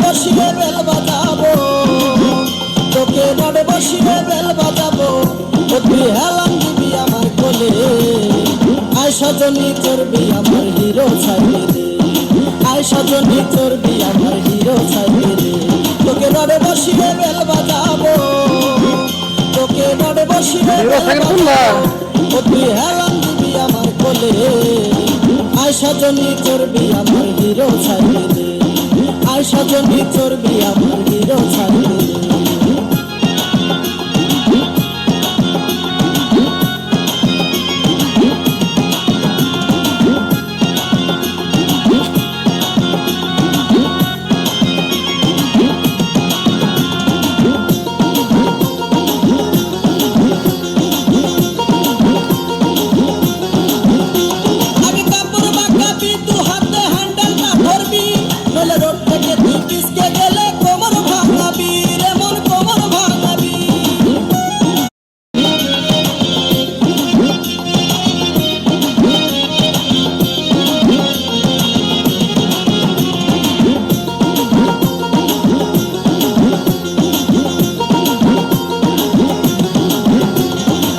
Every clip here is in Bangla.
বসিয়ে বেল বাজাবো, তোকে রডে বসিয়ে বেল বাজাবো, তুই হেলান দিবি আমার কোলে। আয় সজনী চর্বি আমার হিরো ছাইলে দে, আয় সজনী চর্বি আমার হিরো ছাইলে দে। তোকে রডে বসিয়ে বেল বাজাবো, তোকে রডে বসিয়ে বেল বাজাবো, তুই হেলান দিবি আমার কোলে। আয় সজনী চর্বি আমার হিরো ছাইলে দে, আয় সজনী চর্বি আমার হিরো ছাইলে দে।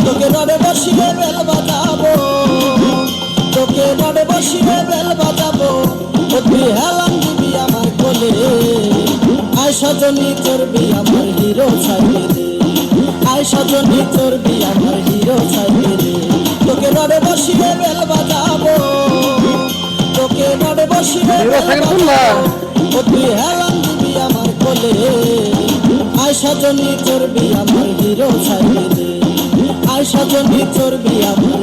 তোকে রডে বসিয়ে বেল বাজাবো, তোকে রডে বসিয়ে বেল বাজাবো, তুই হেলান দিবি আমার কোলে। আয় সজনী চর্বি আমার হিরো ছাইলে দে, আয় সজনী চর্বি আমার হিরো ছাইলে দে। তোকে রডে বসিয়ে বেল বাজাবো, তোকে রডে বসিয়ে বেল বাজাবো, তুই হেলান দিবি আমার কোলে। আয় সজনী চর্বি আমার হিরো ছাইলে দে, আয় সজনী চর্বি আমার